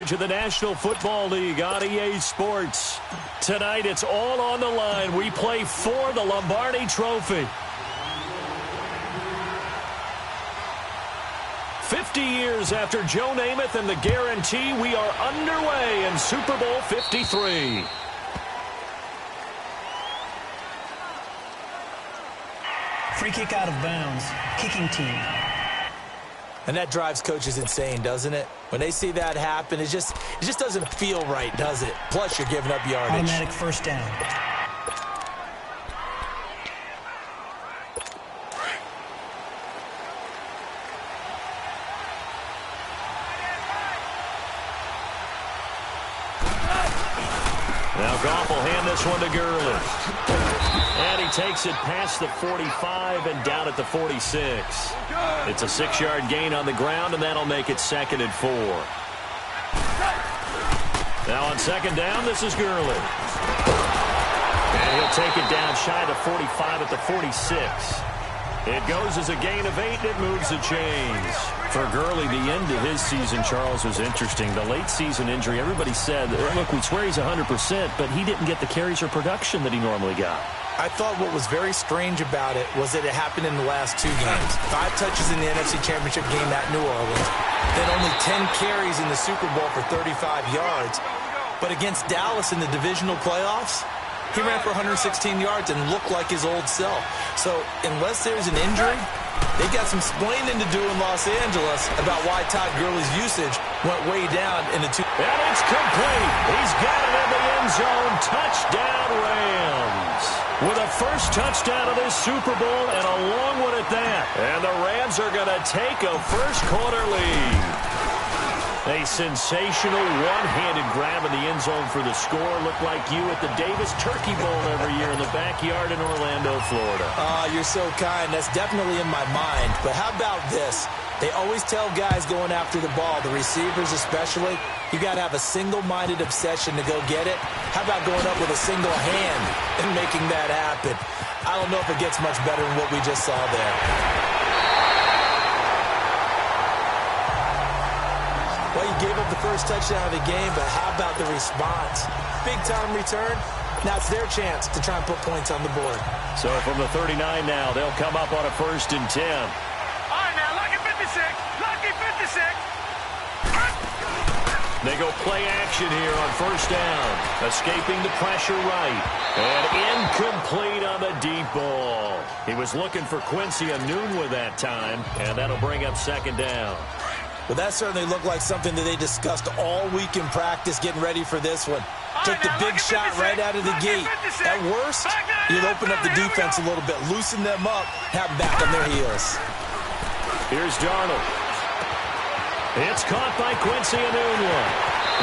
coverage of the National Football League on EA Sports. Tonight, it's all on the line. We play for the Lombardi Trophy. 50 years after Joe Namath and the guarantee, we are underway in Super Bowl 53. Free kick out of bounds. Kicking team. And that drives coaches insane, doesn't it? When they see that happen, it just doesn't feel right, does it? Plus, you're giving up yardage. Automatic first down. Now Goff will hand this one to Gurley. And he takes it past the 45 and down at the 46. It's a 6-yard gain on the ground, and that'll make it 2nd and 4. Now on 2nd down, this is Gurley. And he'll take it down shy of the 45 at the 46. It goes as a gain of 8, and it moves the chains. For Gurley, the end of his season, Charles, was interesting. The late season injury, everybody said, look, we swear he's 100%, but he didn't get the carries or production that he normally got. I thought what was very strange about it was that it happened in the last 2 games. 5 touches in the NFC Championship game at New Orleans, then only 10 carries in the Super Bowl for 35 yards. But against Dallas in the divisional playoffs, he ran for 116 yards and looked like his old self. So unless there's an injury, they got some explaining to do in Los Angeles about why Todd Gurley's usage went way down in the 2. And it's complete. He's got it in the end zone. Touchdown, Rams. With a first touchdown of this Super Bowl and a long one at that. And the Rams are going to take a first-quarter lead. A sensational one-handed grab in the end zone for the score. Looked like you at the Davis Turkey Bowl every year in the backyard in Orlando, Florida. You're so kind. That's definitely in my mind. But how about this? They always tell guys going after the ball, the receivers especially, you got to have a single-minded obsession to go get it. How about going up with a single hand and making that happen? I don't know if it gets much better than what we just saw there. Well, you gave up the first touchdown of the game, but how about the response? Big-time return. Now it's their chance to try and put points on the board. So from the 39 now, they'll come up on a 1st and 10. All right, now, lucky 56. Lucky 56. They go play action here on 1st down. Escaping the pressure right. And incomplete on the deep ball. He was looking for Quincy Enunwa that time, and that'll bring up 2nd down. Well, that certainly looked like something that they discussed all week in practice getting ready for this one. Took the big shot right out of the gate. At worst, you'd open up the defense a little bit, loosen them up, have them back on their heels. Here's Darnold. It's caught by Quincy Enunwa.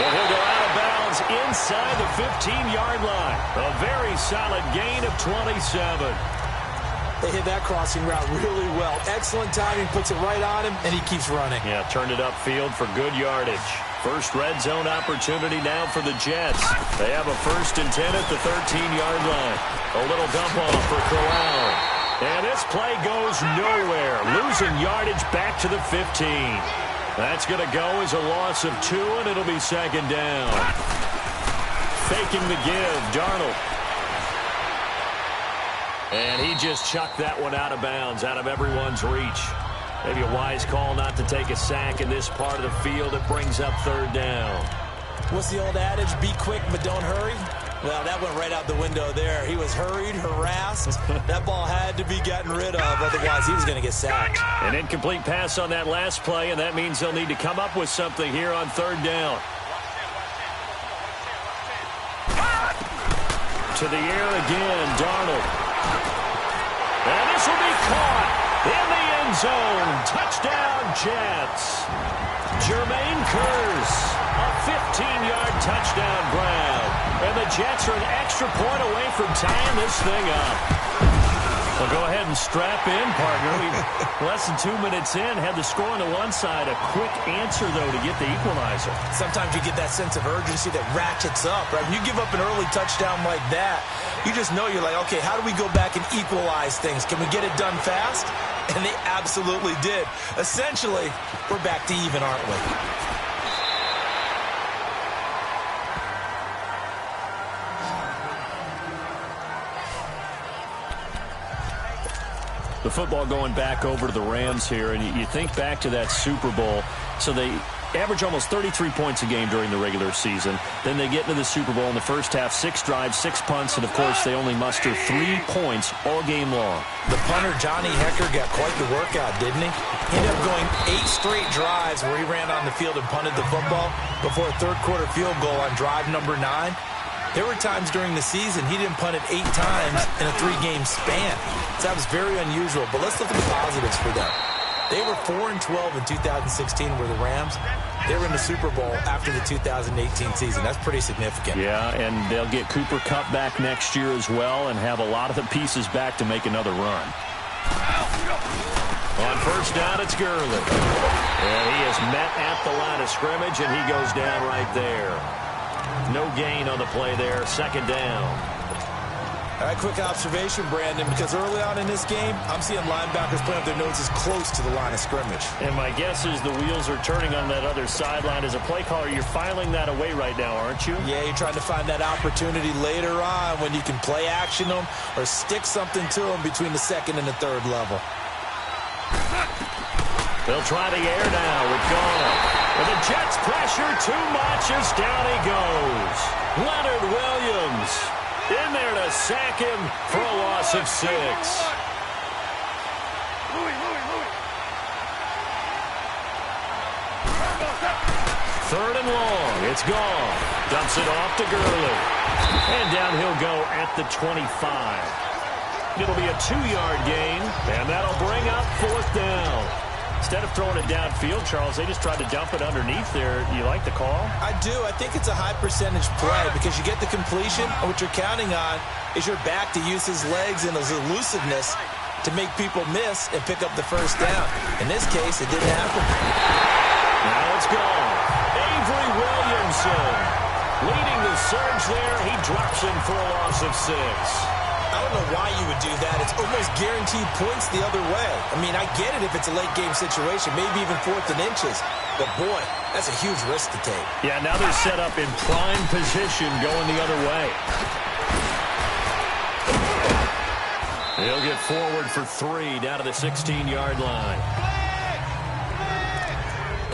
And he'll go out of bounds inside the 15-yard line. A very solid gain of 27. They hit that crossing route really well. Excellent timing, puts it right on him, and he keeps running. Yeah, turned it upfield for good yardage. First red zone opportunity now for the Jets. They have a 1st and 10 at the 13-yard line. A little dump off for Corral. And this play goes nowhere. Losing yardage back to the 15. That's going to go as a loss of 2, and it'll be 2nd down. Faking the give, Darnold. And he just chucked that one out of bounds, out of everyone's reach. Maybe a wise call not to take a sack in this part of the field. It brings up 3rd down. What's the old adage? Be quick, but don't hurry. Well, that went right out the window there. He was hurried, harassed. That ball had to be gotten rid of, otherwise he was going to get sacked. An incomplete pass on that last play, and that means they'll need to come up with something here on 3rd down. To the air again, Darnold. And this will be caught in the end zone. Touchdown, Jets. Jermaine Kearse, a 15-yard touchdown grab. And the Jets are an extra point away from tying this thing up. Well, go ahead and strap in, partner. Less than 2 minutes in, had the score on the one side. A quick answer, though, to get the equalizer. Sometimes you get that sense of urgency that ratchets up, right? When you give up an early touchdown like that, you just know you're like, okay, how do we go back and equalize things? Can we get it done fast? And they absolutely did. Essentially, we're back to even, aren't we? The football going back over to the Rams here, and you think back to that Super Bowl. So they average almost 33 points a game during the regular season. Then they get into the Super Bowl in the first half, 6 drives, 6 punts, and, of course, they only muster 3 points all game long. The punter, Johnny Hecker, got quite the workout, didn't he? He ended up going 8 straight drives where he ran on the field and punted the football before a third-quarter field goal on drive number 9. There were times during the season he didn't punt it 8 times in a 3-game span. So that was very unusual. But let's look at the positives for them. They were 4-12 in 2016 were the Rams. They were in the Super Bowl after the 2018 season. That's pretty significant. Yeah, and they'll get Cooper Kupp back next year as well and have a lot of the pieces back to make another run. On first down, it's Gurley. And he is met at the line of scrimmage, and he goes down right there. No gain on the play there. Second down. All right, quick observation, Brandon, because early on in this game, I'm seeing linebackers putting up their noses close to the line of scrimmage. And my guess is the wheels are turning on that other sideline. As a play caller, you're filing that away right now, aren't you? Yeah, you're trying to find that opportunity later on when you can play action them or stick something to them between the second and the third level. They'll try the air now with Garner. And the Jets pressure too much as down he goes. Leonard Williams in there to sack him for a loss of 6. Third and long. It's gone. Dumps it off to Gurley. And down he'll go at the 25. It'll be a 2-yard gain, and that'll bring up 4th down. Instead of throwing it downfield, Charles, they just tried to dump it underneath there. You like the call? I do. I think it's a high-percentage play because you get the completion, and what you're counting on is your back to use his legs and his elusiveness to make people miss and pick up the first down. In this case, it didn't happen. Now it's gone. Avery Williamson leading the surge there. He drops him for a loss of 6. I don't know why you would do that. It's almost guaranteed points the other way. I mean, I get it if it's a late-game situation, maybe even 4th and inches. But, boy, that's a huge risk to take. Yeah, now they're set up in prime position going the other way. He'll get forward for 3 down to the 16-yard line.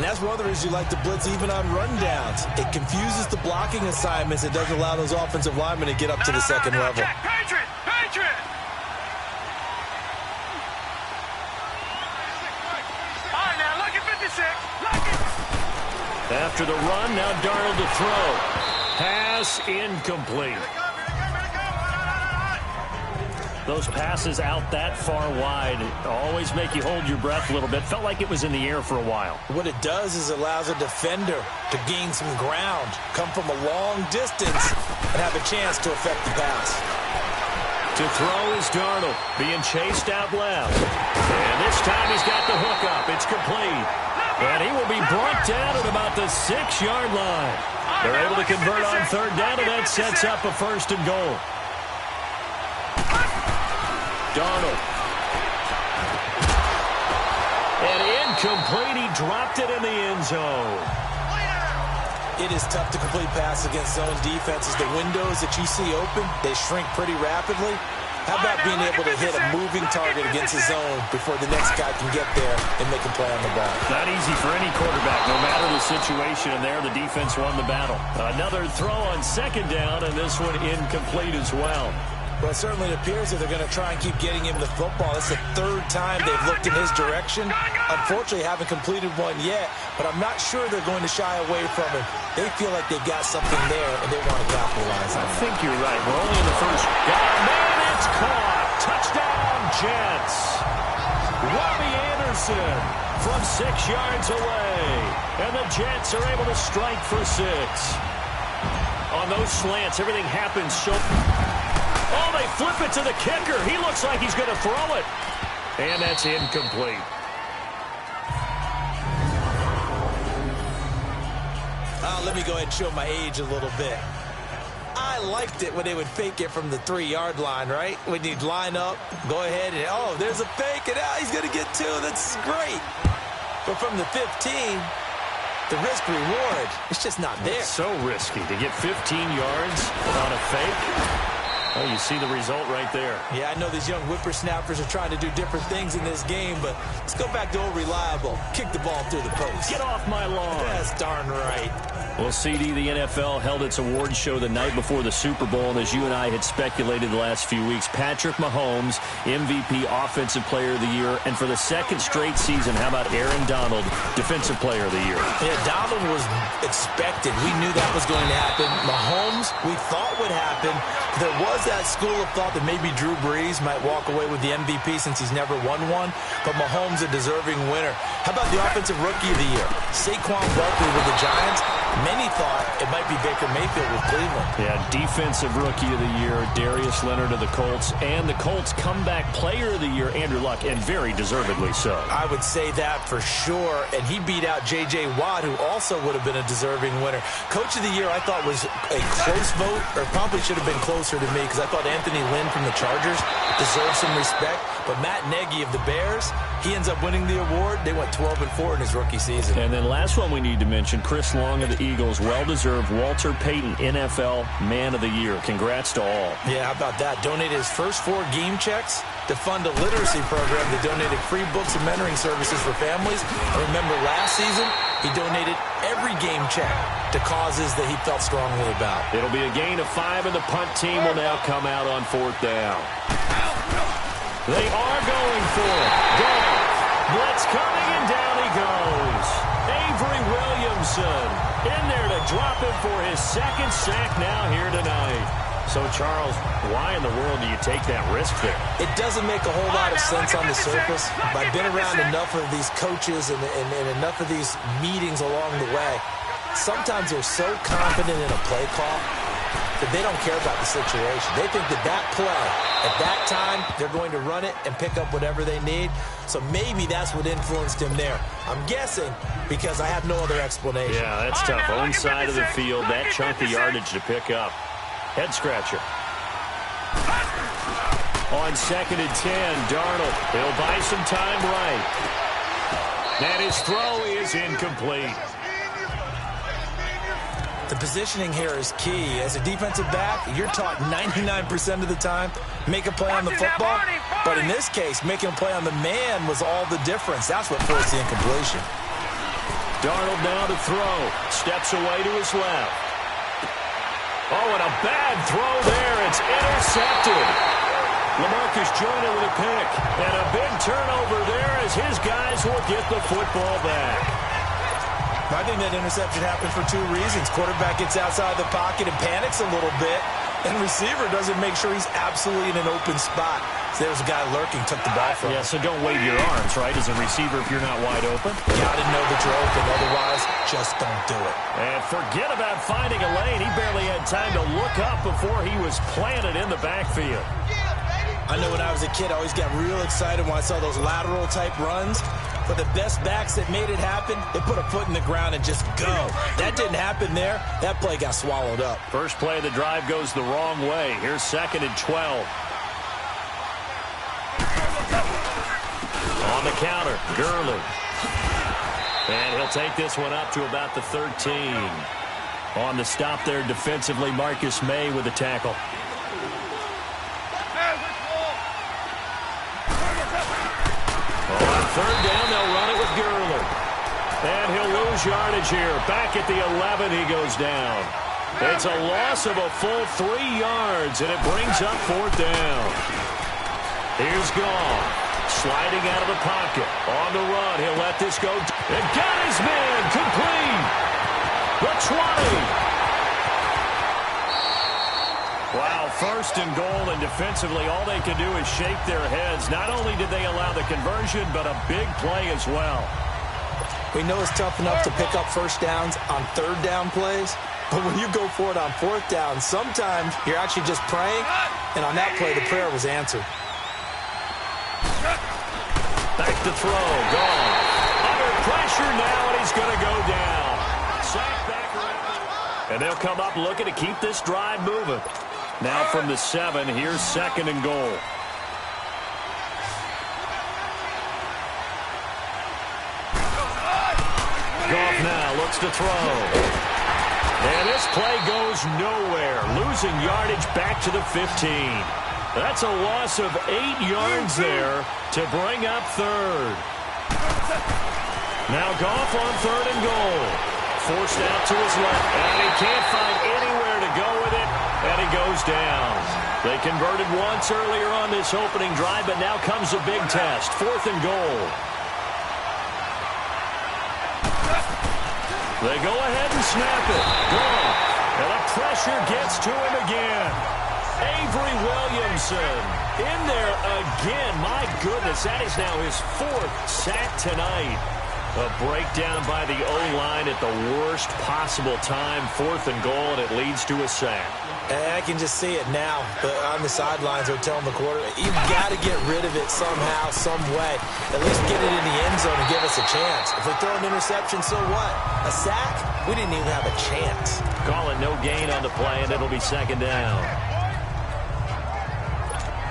And that's one of the reasons you like to blitz even on rundowns. It confuses the blocking assignments. It doesn't allow those offensive linemen to get up to the second level. Patriot! Patriot! All right, now, lucky 56. Lucky. After the run, now Darnold to throw. Pass incomplete. Those passes out that far wide always make you hold your breath a little bit. Felt like it was in the air for a while. What it does is it allows a defender to gain some ground, come from a long distance, and have a chance to affect the pass. To throw is Darnold, being chased out left. And this time he's got the hook up. It's complete. And he will be brought down at about the 6-yard line. They're able to convert on third down, and that sets up a 1st and goal. Darnold. And incomplete. He dropped it in the end zone. It is tough to complete pass against zone defenses. The windows that you see open, they shrink pretty rapidly. How about being able to hit a moving target against the zone before the next guy can get there and make a play on the ball? Not easy for any quarterback, no matter the situation. And there, the defense won the battle. Another throw on second down, and this one incomplete as well. Well, it certainly appears that they're going to try and keep getting him the football. It's the 3rd time they've looked in his direction. Unfortunately, haven't completed one yet, but I'm not sure they're going to shy away from him. They feel like they've got something there, and they want to capitalize on it. I think you're right. We're only in the first. Man, it's caught. Touchdown, Jets. Robbie Anderson from 6 yards away. And the Jets are able to strike for 6. On those slants, everything happens so... Oh, they flip it to the kicker. He looks like he's going to throw it. And that's incomplete. Let me go ahead and show my age a little bit. I liked it when they would fake it from the 3-yard line, right? When you'd line up, go ahead, and oh, there's a fake, and now he's going to get 2. That's great. But from the 15, the risk-reward, it's just not there. It's so risky to get 15 yards on a fake. Oh, you see the result right there. Yeah, I know these young whippersnappers are trying to do different things in this game, but let's go back to old reliable. Kick the ball through the post. Get off my lawn. That's darn right. Well, CD, the NFL held its awards show the night before the Super Bowl, and as you and I had speculated the last few weeks, Patrick Mahomes, MVP, Offensive Player of the Year, and for the second straight season, how about Aaron Donald, Defensive Player of the Year? Yeah, Donald was expected. We knew that was going to happen. Mahomes, we thought would happen. There was that school of thought that maybe Drew Brees might walk away with the MVP since he's never won one, but Mahomes a deserving winner. How about the Offensive Rookie of the Year? Saquon Barkley with the Giants. Many thought it might be Baker Mayfield with Cleveland. Yeah, Defensive Rookie of the Year, Darius Leonard of the Colts, and the Colts Comeback Player of the Year, Andrew Luck, and very deservedly so. I would say that for sure, and he beat out J.J. Watt, who also would have been a deserving winner. Coach of the Year, I thought, was a close vote, or probably should have been closer to me, because I thought Anthony Lynn from the Chargers deserved some respect, but Matt Nagy of the Bears, he ends up winning the award. They went 12-4 in his rookie season. And then last one we need to mention, Chris Long of the Eagles, well-deserved Walter Payton NFL Man of the Year. Congrats to all. Yeah, how about that? Donated his first 4 game checks to fund a literacy program that donated free books and mentoring services for families. And remember, last season, he donated every game check to causes that he felt strongly about. It'll be a gain of 5, and the punt team will now come out on 4th down. They are going for it. Goal. Blitz coming, and down he goes. Avery Williamson in there to drop him for his second sack now here tonight. So, Charles, why in the world do you take that risk there? It doesn't make a whole lot of sense on the surface. I've been around enough of these coaches and enough of these meetings along the way. Sometimes they're so confident in a play call that they don't care about the situation. They think that play, at that time, they're going to run it and pick up whatever they need. So maybe that's what influenced him there. I'm guessing because I have no other explanation. Yeah, that's tough. Own side of the field, that chunk of yardage to pick up. Head scratcher. On 2nd and 10, Darnold. He'll buy some time right. And his throw is incomplete. The positioning here is key. As a defensive back, you're taught 99% of the time, make a play on the football. But in this case, making a play on the man was all the difference. That's what forced the incompletion. Darnold now to throw. Steps away to his left. Oh, and a bad throw there. It's intercepted. LaMarcus Joyner with a pick. And a big turnover there as his guys will get the football back. I think that interception happened for 2 reasons. Quarterback gets outside the pocket and panics a little bit, and receiver doesn't make sure he's absolutely in an open spot. So there's a guy lurking, took the ball from him. Yeah, so don't wave your arms, right, as a receiver if you're not wide open. You got to know that you're open, otherwise just don't do it. And forget about finding a lane. He barely had time to look up before he was planted in the backfield. I know when I was a kid, I always got real excited when I saw those lateral-type runs. For the best backs that made it happen, they put a foot in the ground and just go. That didn't happen there. That play got swallowed up. First play of the drive goes the wrong way. Here's 2nd and 12. On the counter, Gurley. And he'll take this one up to about the 13. On the stop there defensively, Marcus May with the tackle. On 3rd down, they'll run it with Gurley. And he'll lose yardage here. Back at the 11, he goes down. It's a loss of a full 3 yards, and it brings up 4th down. Here's Goff. Sliding out of the pocket. On the run, he'll let this go. And got his man complete. The 20. Wow, 1st and goal, and defensively, all they can do is shake their heads. Not only did they allow the conversion, but a big play as well. We know it's tough enough to pick up 1st downs on 3rd down plays, but when you go for it on 4th down, sometimes you're actually just praying, and on that play, the prayer was answered. Back to throw, gone. Under pressure now, and he's going to go down. Sack back around. And they'll come up looking to keep this drive moving. Now from the 7, here's 2nd and goal. Goff now looks to throw. And this play goes nowhere, losing yardage back to the 15. That's a loss of 8 yards there to bring up third. Now Goff on 3rd and goal. Forced out to his left, and he can't find anywhere to go with it, and he goes down. They converted once earlier on this opening drive, but now comes a big test. 4th and goal. They go ahead and snap it. Goff. And the pressure gets to him again. Avery Williamson in there again. My goodness, that is now his 4th sack tonight. A breakdown by the O-line at the worst possible time. 4th and goal, and it leads to a sack. I can just see it now. On the sidelines, they're telling the quarterback, you've got to get rid of it somehow, some way. At least get it in the end zone and give us a chance. If we throw an interception, so what? A sack? We didn't even have a chance. Call it no gain on the play, and it'll be 2nd down.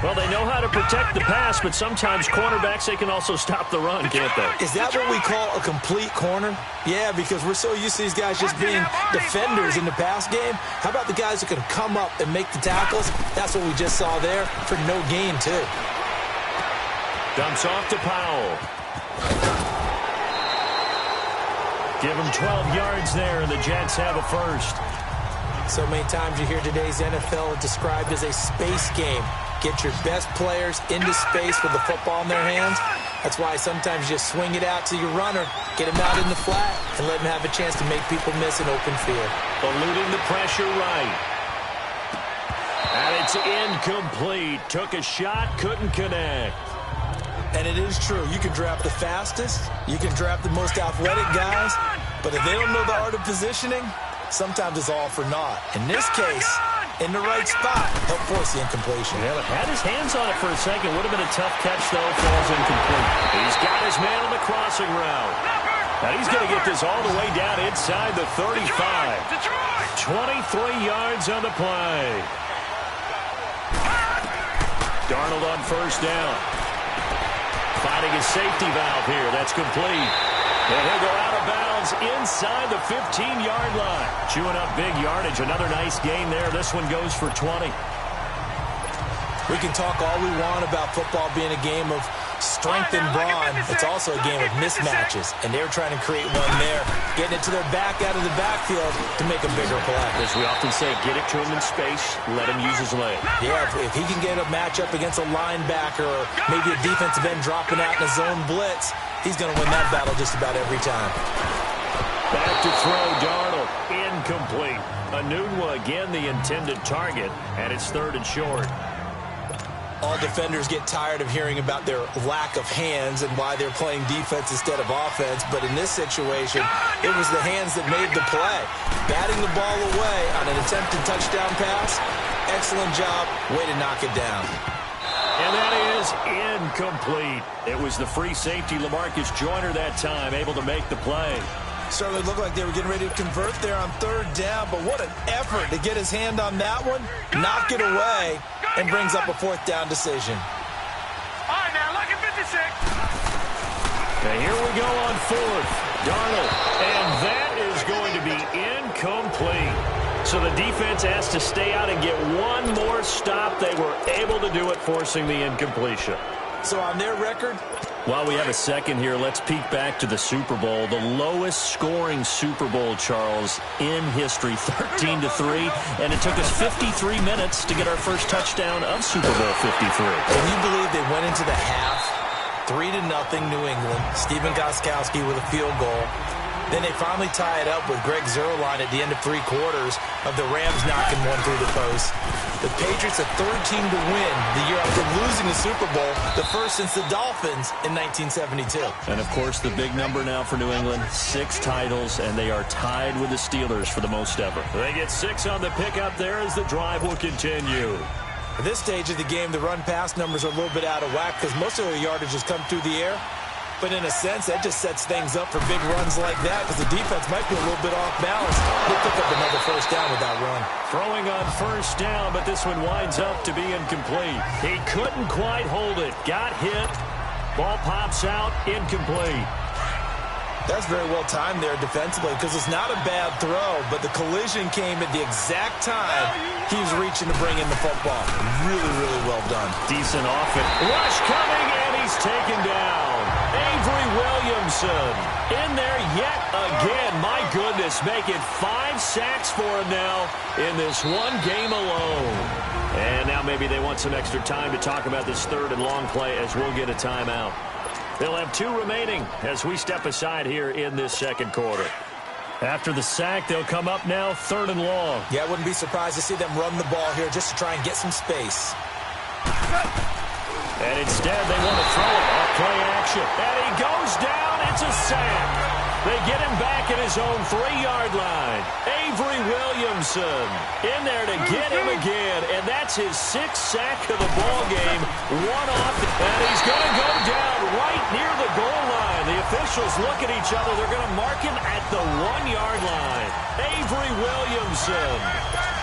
Well, they know how to protect the pass, but sometimes cornerbacks, they can also stop the run, can't they? Is that what we call a complete corner? Yeah, because we're so used to these guys just being defenders in the pass game. How about the guys who can come up and make the tackles? That's what we just saw there for no gain, too. Dumps off to Powell. Give him 12 yards there, and the Jets have a first. So many times you hear today's NFL described as a space game. Get your best players into space with the football in their hands. That's why sometimes you just swing it out to your runner, get him out in the flat, and let him have a chance to make people miss an open field. Eluding the pressure right. And it's incomplete. Took a shot, couldn't connect. And it is true. You can draft the fastest. You can draft the most athletic guys. But if they don't know the art of positioning, sometimes it's all for naught. In this case, in the right spot, help force the incompletion. Yeah, but had his hands on it for a second. Would have been a tough catch, though. Falls incomplete. He's got his man on the crossing route. Now he's going to get this all the way down inside the 35. 23 yards on the play. Darnold on 1st down. Finding his safety valve here. That's complete. And he'll go out of bounds inside the 15-yard line. Chewing up big yardage. Another nice gain there. This one goes for 20. We can talk all we want about football being a game of strength and brawn. It's also a game of mismatches. And they're trying to create one there. Getting it to their back out of the backfield to make a bigger play. As we often say, get it to him in space. Let him use his leg. Yeah, if he can get a matchup against a linebacker or maybe a defensive end dropping out in a zone blitz, he's going to win that battle just about every time. Back to throw, Darnold. Incomplete. Anunwa again the intended target, and it's 3rd and short. All defenders get tired of hearing about their lack of hands and why they're playing defense instead of offense. But in this situation, it was the hands that made the play. Batting the ball away on an attempted touchdown pass. Excellent job. Way to knock it down. And that is incomplete. It was the free safety, LaMarcus Joyner, that time, able to make the play. Certainly looked like they were getting ready to convert there on 3rd down, but what an effort to get his hand on that one, knock it away, and brings up a 4th down decision. All right, now, lucky 56. Okay, here we go on 4th. Darnold, and that is going to be incomplete. So the defense has to stay out and get one more stop. They were able to do it, forcing the incompletion. So on their record, while we have a second here, let's peek back to the Super Bowl. The lowest scoring Super Bowl, Charles, in history, 13-3. And it took us 53 minutes to get our first touchdown of Super Bowl 53. Can you believe they went into the half, 3-0 New England, Stephen Gostkowski with a field goal. Then they finally tie it up with Greg Zuerlein at the end of 3 quarters of the Rams knocking one through the post. The Patriots, a 3rd team to win the year after losing the Super Bowl, the first since the Dolphins in 1972. And, of course, the big number now for New England, 6 titles, and they are tied with the Steelers for the most ever. They get 6 on the pickup there as the drive will continue. At this stage of the game, the run-pass numbers are a little bit out of whack because most of their yardage has come through the air. But in a sense, that just sets things up for big runs like that because the defense might be a little bit off balance. They'll pick up another 1st down with that run. Throwing on 1st down, but this one winds up to be incomplete. He couldn't quite hold it. Got hit. Ball pops out. Incomplete. That's very well timed there defensively because it's not a bad throw, but the collision came at the exact time he was reaching to bring in the football. Really, really well done. Decent offense. Rush coming, and he's taken down. Avery Williamson in there yet again. My goodness, making 5 sacks for him now in this one game alone. And now maybe they want some extra time to talk about this third and long play as we'll get a timeout. They'll have 2 remaining as we step aside here in this second quarter. After the sack, they'll come up now 3rd and long. Yeah, I wouldn't be surprised to see them run the ball here just to try and get some space. And instead, they want to throw it off play action. And he goes down. It's a sack. They get him back at his own 3-yard line. Avery Williamson in there to get him again. And that's his 6th sack of the ball game. One off. And he's going to go down right near the goal line. The officials look at each other. They're going to mark him at the 1-yard line. Avery Williamson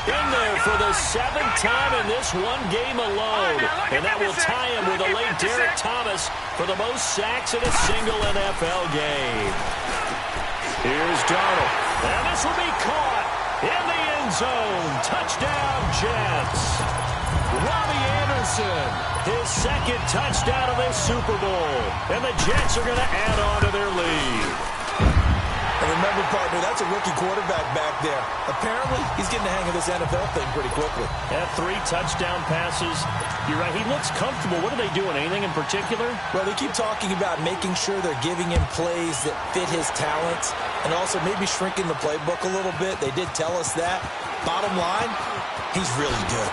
in there for the 7th time in this one game alone. And that will tie him with a late Derek Thomas for the most sacks in a single NFL game. Here's Darnold. And this will be caught in the end zone. Touchdown, Jets. Robbie Anderson, his 2nd touchdown of this Super Bowl. And the Jets are going to add on to their lead. And remember, partner, that's a rookie quarterback back there. Apparently, he's getting the hang of this NFL thing pretty quickly. Had 3 touchdown passes. You're right, he looks comfortable. What are they doing? Anything in particular? Well, they keep talking about making sure they're giving him plays that fit his talents and also maybe shrinking the playbook a little bit. They did tell us that. Bottom line, he's really good.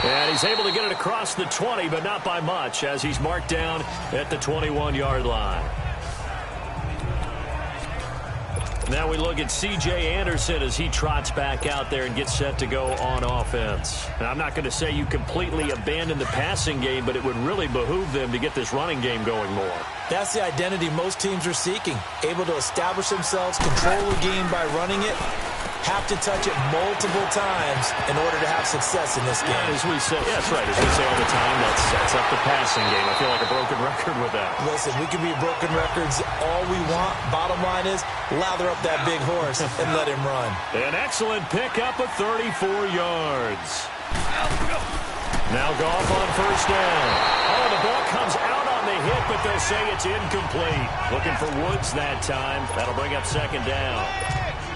And he's able to get it across the 20, but not by much, as he's marked down at the 21-yard line. Now we look at C.J. Anderson as he trots back out there and gets set to go on offense. And I'm not going to say you completely abandon the passing game, but it would really behoove them to get this running game going more. That's the identity most teams are seeking. Able to establish themselves, control the game by running it, have to touch it multiple times in order to have success in this game. As we say, yeah, that's right. As we say all the time, that sets up the passing game. I feel like a broken record with that. Listen, we can be broken records all we want. Bottom line is, lather up that big horse and let him run. An excellent pickup of 34 yards. Now Goff on 1st down. Oh, the ball comes out on the hit, but they'll say it's incomplete. Looking for Woods that time. That'll bring up 2nd down.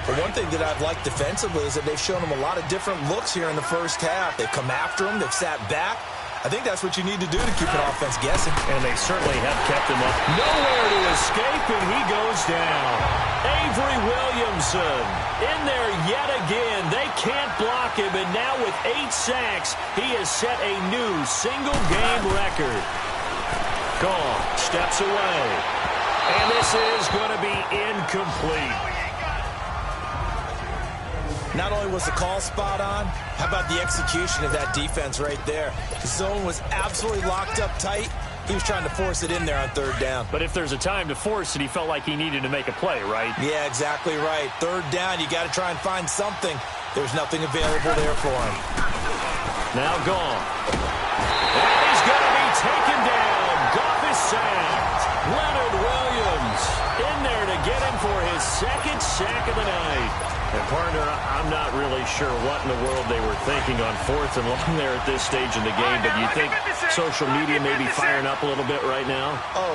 But one thing that I've liked defensively is that they've shown him a lot of different looks here in the first half. They've come after him. They've sat back. I think that's what you need to do to keep an offense guessing. And they certainly have kept him up. Nowhere to escape, and he goes down. Avery Williamson in there yet again. They can't block him, and now with 8 sacks, he has set a new single-game record. Goff steps away. And this is going to be incomplete. Not only was the call spot on, how about the execution of that defense right there? The zone was absolutely locked up tight. He was trying to force it in there on 3rd down. But if there's a time to force it, he felt like he needed to make a play, right? Yeah, exactly right. 3rd down, you got to try and find something. There's nothing available there for him. Now gone. And he's going to be taken down. Goff is sacked. Leonard Williams in there to get him for his 2nd sack of the night. And, partner, I'm not really sure what in the world they were thinking on 4th and long there at this stage in the game, but you think social media may be firing up a little bit right now? Oh,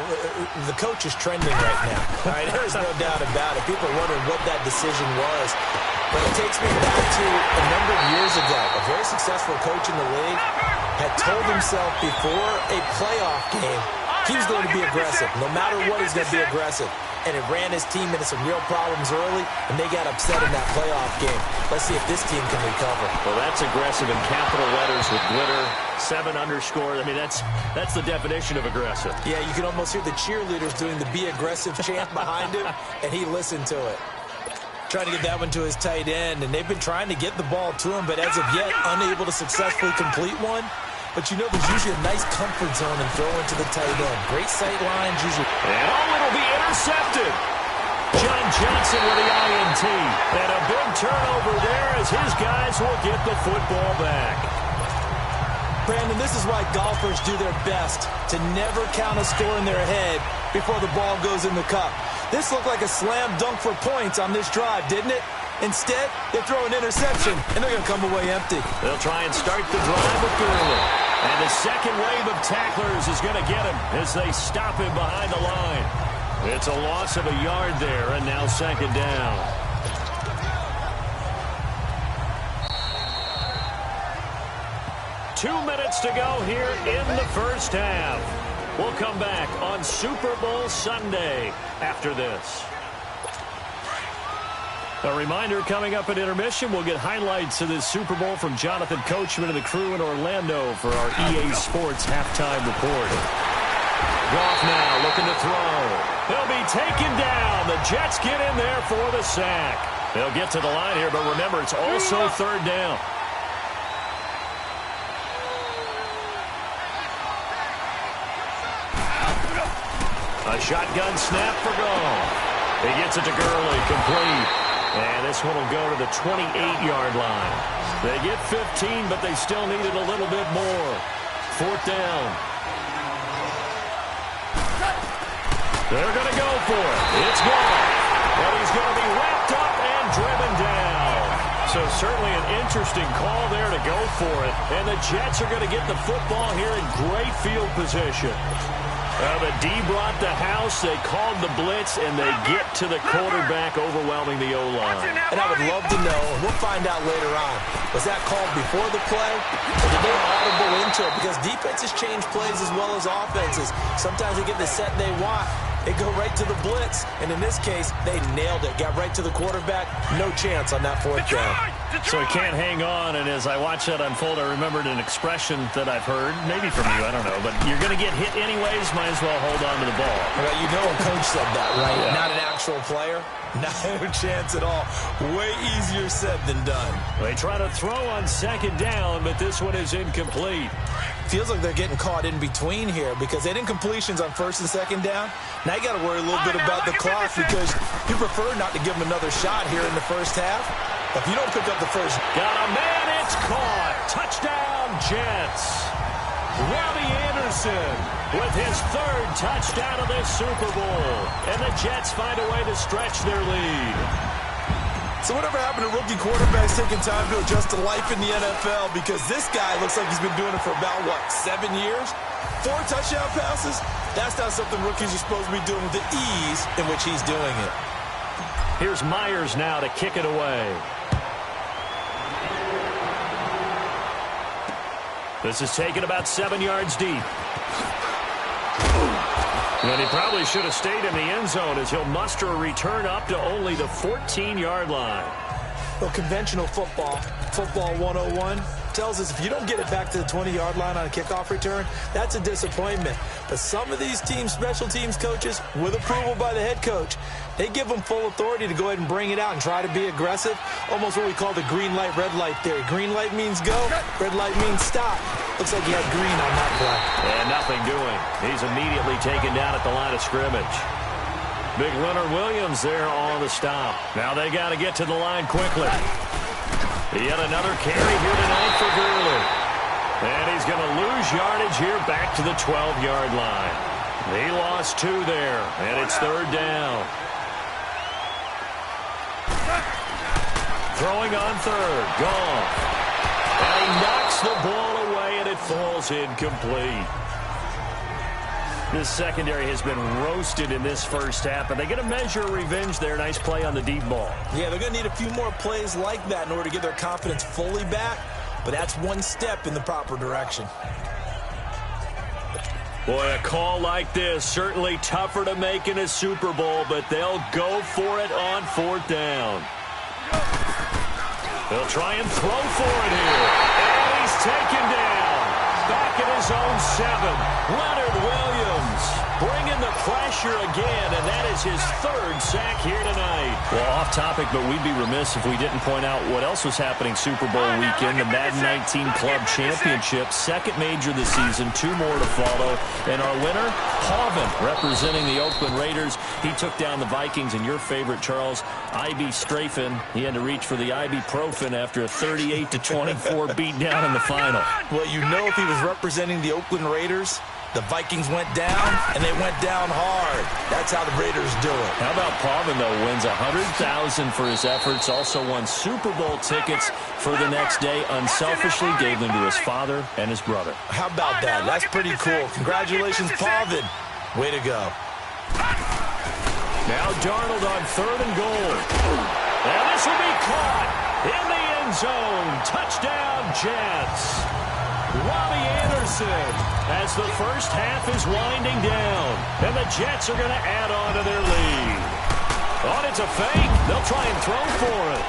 the coach is trending right now. All right, there's no doubt about it. People are wondering what that decision was. But it takes me back to a number of years ago. A very successful coach in the league had told himself before a playoff game he was going to be aggressive. No matter what, he's going to be aggressive. And it ran his team into some real problems early, and they got upset in that playoff game. Let's see if this team can recover. Well, that's aggressive in capital letters with glitter, 7 underscore. I mean, that's the definition of aggressive. Yeah, you can almost hear the cheerleaders doing the be aggressive chant behind him, and he listened to it. Trying to get that one to his tight end, and they've been trying to get the ball to him, but as of yet, unable to successfully complete one. But you know there's usually a nice comfort zone and throw into the tight end. Great sight lines usually. And it'll be intercepted. John Johnson with the INT. And a big turnover there as his guys will get the football back. Brandon, this is why golfers do their best to never count a score in their head before the ball goes in the cup. This looked like a slam dunk for points on this drive, didn't it? Instead, they throw an interception, and they're going to come away empty. They'll try and start the drive with Gurley. And the second wave of tacklers is going to get him as they stop him behind the line. It's a loss of a yard there, and now second down. Two minutes to go here in the first half. We'll come back on Super Bowl Sunday after this. A reminder, coming up at intermission, we'll get highlights of this Super Bowl from Jonathan Coachman and the crew in Orlando for our EA Sports halftime report. Goff now looking to throw. He'll be taken down. The Jets get in there for the sack. They'll get to the line here, but remember, it's also third down. A shotgun snap for Goff. He gets it to Gurley, complete. And this one will go to the 28-yard line. They get 15, but they still needed a little bit more. Fourth down. They're going to go for it. It's Goff. And he's going to be wrapped up and driven down. So certainly an interesting call there to go for it. And the Jets are going to get the football here in great field position. The D brought the house, they called the blitz, and they get to the quarterback, overwhelming the O-line. And I would love to know, we'll find out later on, was that called before the play, or did they audible into it? Because defenses change plays as well as offenses. Sometimes they get the set they want. They go right to the blitz, and in this case, they nailed it. Got right to the quarterback, no chance on that fourth down. So he can't hang on, and as I watch that unfold, I remembered an expression that I've heard, maybe from you, I don't know, but you're going to get hit anyways, might as well hold on to the ball. Well, you know a coach said that, right? Yeah. Not an actual player. No chance at all. Way easier said than done. They try to throw on second down, but this one is incomplete. Feels like they're getting caught in between here because they didn't completions on first and second down. Now you got to worry a little bit about the clock because you prefer not to give them another shot here in the first half. If you don't pick up the first. Got a man, it's caught. Touchdown, Jets. Robbie Anderson with his third touchdown of this Super Bowl. And the Jets find a way to stretch their lead. So whatever happened to rookie quarterbacks taking time to adjust to life in the NFL? Because this guy looks like he's been doing it for about, 7 years? 4 touchdown passes? That's not something rookies are supposed to be doing with the ease in which he's doing it. Here's Myers now to kick it away. This is taken about 7 yards deep. And he probably should have stayed in the end zone as he'll muster a return up to only the 14-yard line. Well, conventional football 101, tells us if you don't get it back to the 20-yard line on a kickoff return, that's a disappointment. But some of these teams, special teams coaches, with approval by the head coach, they give them full authority to go ahead and bring it out and try to be aggressive. Almost what we call the green light, red light theory. Green light means go, red light means stop. Looks like he had green on that play. And nothing doing. He's immediately taken down at the line of scrimmage. Big runner Williams there on the stop. Now they got to get to the line quickly. Yet another carry here tonight for Gurley. And he's going to lose yardage here back to the 12-yard line. He lost 2 there, and it's third down. Throwing on third, Goff. And he knocks the ball away, and it falls incomplete. This secondary has been roasted in this first half, but they get a measure of revenge there. Nice play on the deep ball. Yeah, they're going to need a few more plays like that in order to get their confidence fully back, but that's one step in the proper direction. Boy, a call like this, certainly tougher to make in a Super Bowl, but they'll go for it on fourth down. They'll try and throw for it here. And he's taken down. Back at his own 7. Leonard Williams. bringing the pressure again, and that is his third sack here tonight. Well, off topic, but we'd be remiss if we didn't point out what else was happening Super Bowl weekend. The Madden 19 Club Championship, second major this season, 2 more to follow. And our winner, Harvin, representing the Oakland Raiders. He took down the Vikings, and your favorite, Charles, IB Strafen. He had to reach for the ibuprofen after a 38-24 beatdown in the final. Well, you know, if he was representing the Oakland Raiders, the Vikings went down, and they went down hard. That's how the Raiders do it. How about Pavin, though, wins $100,000 for his efforts, also won Super Bowl tickets for the next day, unselfishly gave them to his father and his brother. How about that? That's pretty cool. Congratulations, Pavin. Way to go. Now Darnold on 3rd and goal. And this will be caught in the end zone. Touchdown, Jets. Robbie Anderson as the first half is winding down. And the Jets are going to add on to their lead. Oh, it's a fake. They'll try and throw for it.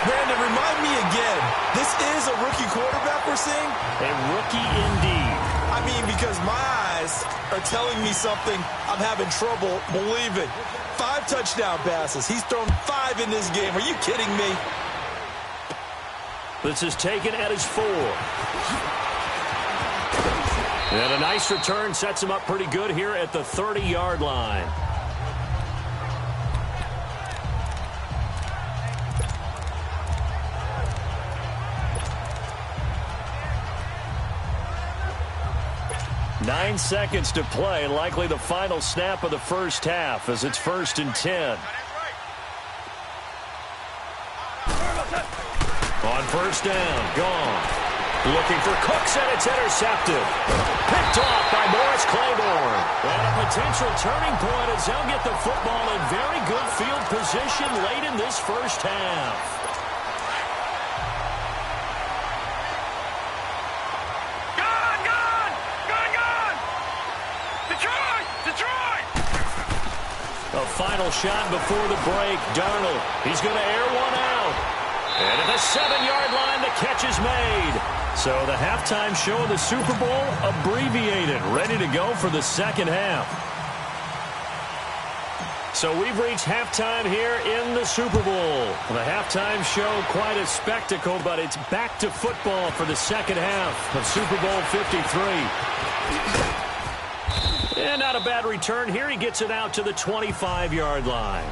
Brandon, remind me again, this is a rookie quarterback we're seeing? A rookie indeed. I mean, because my eyes are telling me something I'm having trouble believing. 5 touchdown passes. He's thrown 5 in this game. Are you kidding me? This is taken at his 4. And a nice return sets him up pretty good here at the 30-yard line. Nine seconds to play, likely the final snap of the first half as it's 1st and 10. On 1st down, gone. Looking for Cooks, and it's intercepted. Picked off by Morris Claiborne. And a potential turning point as they'll get the football in very good field position late in this first half. Gone! Detroit! A final shot before the break. Darnold, he's going to air one out. And at the 7-yard line, the catch is made. So the halftime show of the Super Bowl abbreviated, ready to go for the second half. So we've reached halftime here in the Super Bowl. The halftime show, quite a spectacle, but it's back to football for the second half of Super Bowl 53. And not a bad return here. He gets it out to the 25-yard line.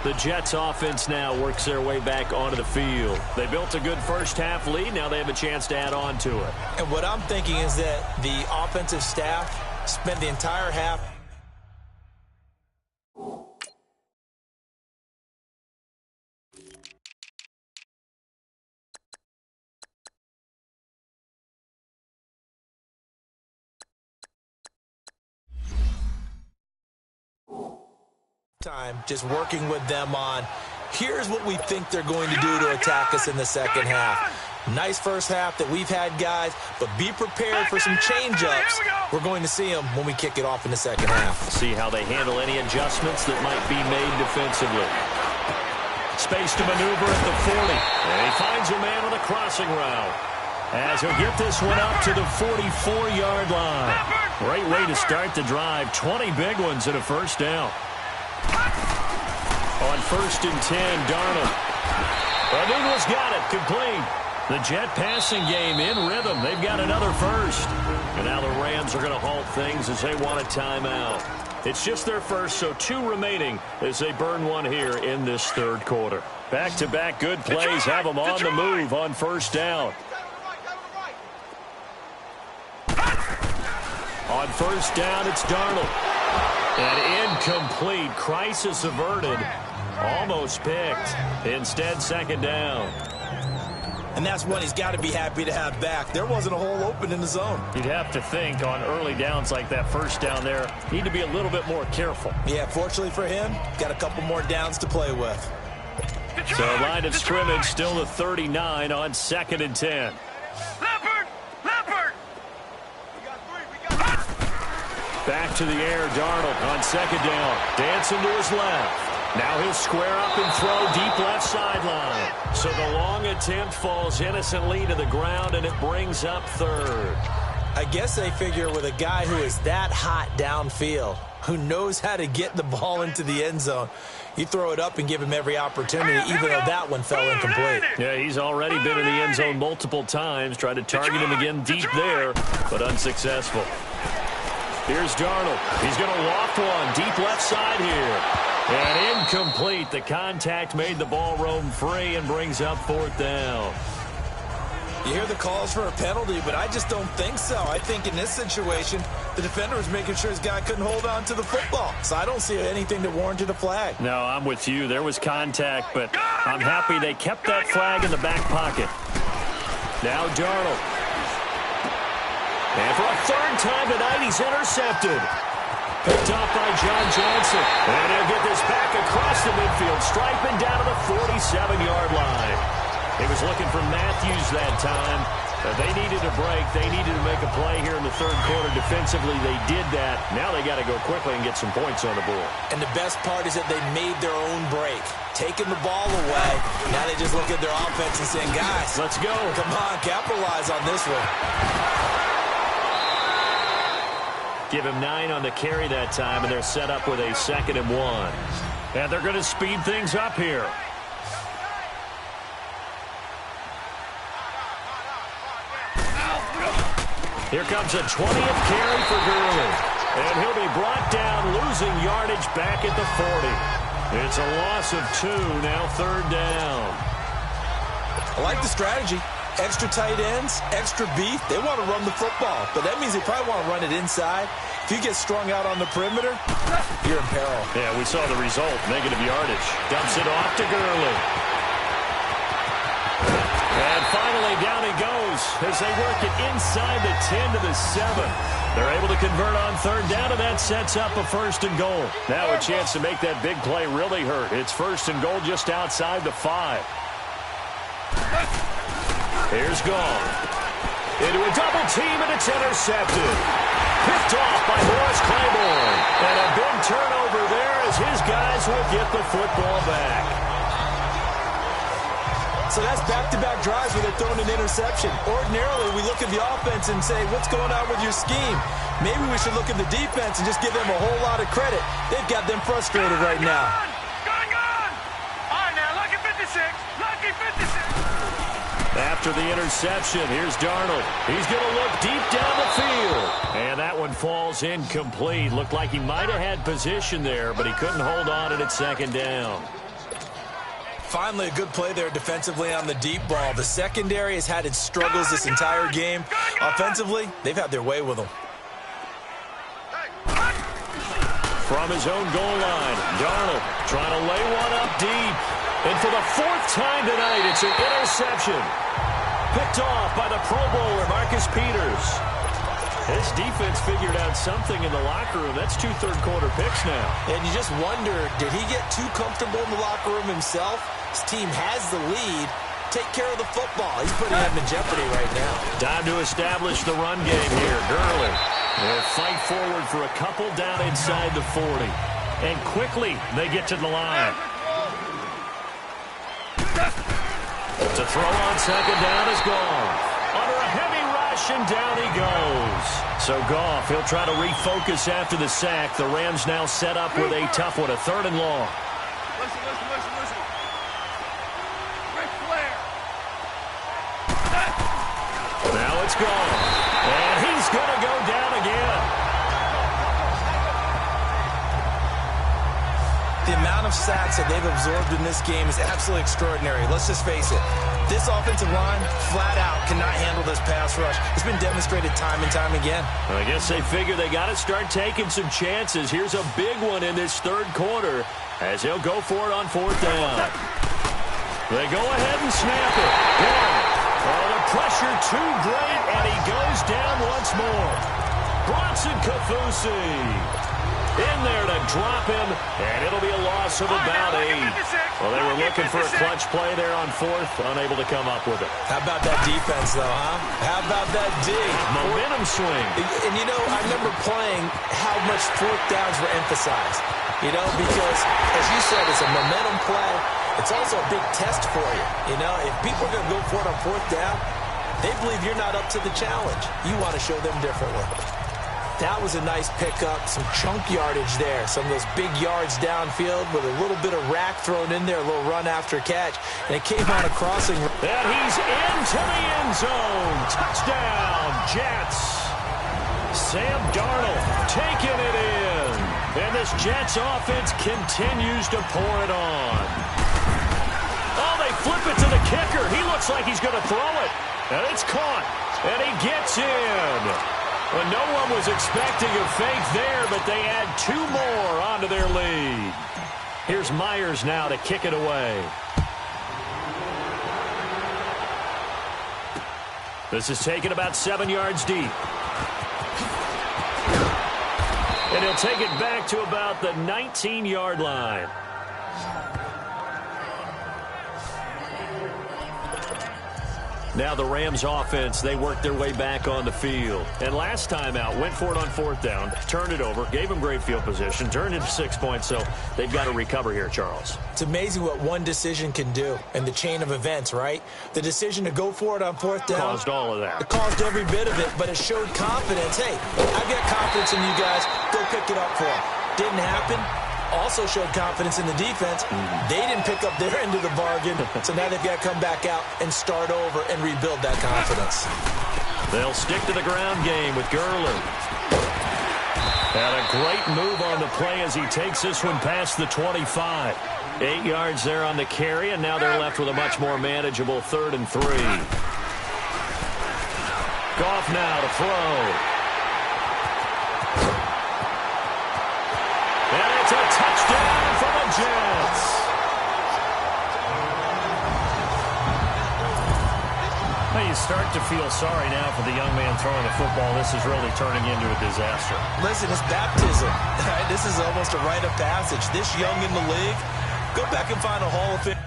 The Jets offense now works their way back onto the field. They built a good first half lead. Now they have a chance to add on to it. And what I'm thinking is that the offensive staff spent the entire half time just working with them on here's what we think they're going to do to attack us in the second half. Nice first half that we've had, guys, but be prepared for some change-ups. We're going to see them when we kick it off in the second half. See how they handle any adjustments that might be made defensively. Space to maneuver at the 40. And he finds a man on the crossing route. As he'll get this one up to the 44-yard line. Great way to start the drive. 20 big ones and a first down. On 1st and 10, Darnold. Noodle's got it, complete. The Jet passing game in rhythm. They've got another first. And now the Rams are going to halt things as they want a timeout. It's just their first, so 2 remaining as they burn one here in this third quarter. Back-to-back good plays have them on the move on 1st down. On 1st down, it's Darnold. And incomplete. Crisis averted. Almost picked. Instead, 2nd down. And that's one he's got to be happy to have back. There wasn't a hole open in the zone. You'd have to think on early downs like that 1st down there, need to be a little bit more careful. Yeah, fortunately for him, got a couple more downs to play with. So line of scrimmage still the 39 on 2nd and 10. Leopard! Back to the air, Darnold on 2nd down. Dancing to his left. Now he'll square up and throw deep left sideline. So the long attempt falls innocently to the ground, and it brings up third. I guess they figure with a guy who is that hot downfield, who knows how to get the ball into the end zone, you throw it up and give him every opportunity, even though that one fell incomplete. Yeah, he's already been in the end zone multiple times. Tried to target him again deep there, but unsuccessful. Here's Darnold. He's going to loft one deep left side here. And incomplete. The contact made the ball roam free and brings up fourth down. You hear the calls for a penalty, but I just don't think so. I think in this situation, the defender was making sure his guy couldn't hold on to the football. So I don't see anything that warranted a flag. No, I'm with you. There was contact, but I'm happy they kept that flag in the back pocket. Now Darnold. And for a third time tonight, he's intercepted. Picked off by John Johnson. And he'll get this back across the midfield, striping down to the 47-yard line. He was looking for Matthews that time. But they needed a break. They needed to make a play here in the third quarter. Defensively, they did that. Now they got to go quickly and get some points on the board. And the best part is that they made their own break. Taking the ball away. Now they just look at their offense and saying, guys, let's go. Come on, capitalize on this one. Give him 9 on the carry that time, and they're set up with a 2nd and 1. And they're going to speed things up here. Here comes a 20th carry for Gurley. And he'll be brought down, losing yardage back at the 40. It's a loss of 2, now third down. I like the strategy. Extra tight ends, extra beef. They want to run the football, but that means they probably want to run it inside. If you get strung out on the perimeter, you're in peril. Yeah, we saw the result, negative yardage. Dumps it off to Gurley. And finally, down he goes as they work it inside the 10 to the 7. They're able to convert on third down, and that sets up a 1st and goal. Now a chance to make that big play really hurt. It's 1st and goal just outside the 5. Here's Gall. Into a double team, and it's intercepted. Picked off by Morris Claiborne. And a big turnover there as his guys will get the football back. So that's back-to-back drives where they're throwing an interception. Ordinarily, we look at the offense and say, what's going on with your scheme? Maybe we should look at the defense and just give them a whole lot of credit. They've got them frustrated right now. Going on! All right, now, lucky 56. Lucky 56. After the interception, here's Darnold. He's going to look deep down the field. And that one falls incomplete. Looked like he might have had position there, but he couldn't hold on at 2nd down. Finally, a good play there defensively on the deep ball. The secondary has had its struggles this entire game. Offensively, they've had their way with them. From his own goal line, Darnold trying to lay one up deep. And for the 4th time tonight, it's an interception. Picked off by the Pro Bowler, Marcus Peters. His defense figured out something in the locker room. That's 2 third-quarter picks now. And you just wonder, did he get too comfortable in the locker room himself? His team has the lead. Take care of the football. He's putting them in jeopardy right now. Time to establish the run game here. Gurley will fight forward for a couple down inside the 40. And quickly, they get to the line. To throw on 2nd down is Goff. Under a heavy rush, and down he goes. So Goff, he'll try to refocus after the sack. The Rams now set up with a tough one, a 3rd and long. Listen. Ric Flair. Now it's Goff. And he's going to go down again. The amount of sacks that they've absorbed in this game is absolutely extraordinary. Let's just face it. This offensive line, flat out, cannot handle this pass rush. It's been demonstrated time and time again. I guess they figure they got to start taking some chances. Here's a big one in this third quarter as they'll go for it on 4th down. They go ahead and snap it. Oh, the pressure too great, and he goes down once more. Bronson Kaufusi. In there to drop him, and it'll be a loss of about 8. Well, they were looking for a clutch play there on fourth, unable to come up with it. How about that defense, though, huh? How about that D? Momentum swing. And, you know, I remember playing how much fourth downs were emphasized, you know, because, as you said, it's a momentum play. It's also a big test for you. You know, if people are going to go for it on fourth down, they believe you're not up to the challenge. You want to show them differently. That was a nice pickup, some chunk yardage there. Some of those big yards downfield with a little bit of rack thrown in there, a little run after catch. And it came on a crossing. And he's into the end zone. Touchdown, Jets. Sam Darnold taking it in. And this Jets offense continues to pour it on. Oh, they flip it to the kicker. He looks like he's going to throw it. And it's caught. And he gets in. Well, no one was expecting a fake there, but they add 2 more onto their lead. Here's Myers now to kick it away. This is taken about 7 yards deep. And he'll take it back to about the 19-yard line. Now the Rams offense, they worked their way back on the field. And last time out, went for it on fourth down, turned it over, gave them great field position, turned into 6 points, so they've got to recover here, Charles. It's amazing what one decision can do in the chain of events, right? The decision to go for it on fourth down. Caused all of that. It caused every bit of it, but it showed confidence. Hey, I've got confidence in you guys. Go pick it up for them. Didn't happen. Also showed confidence in the defense. They didn't pick up their end of the bargain, so now they've got to come back out and start over and rebuild that confidence. They'll stick to the ground game with Gurley. And a great move on the play as he takes this one past the 25. 8 yards there on the carry, and now they're left with a much more manageable 3rd and 3. Goff now to throw. And it's a touchdown for the Jets. Well, you start to feel sorry now for the young man throwing the football. This is really turning into a disaster. Listen, it's baptism. This is almost a rite of passage. This young in the league, go back and find a Hall of Fame.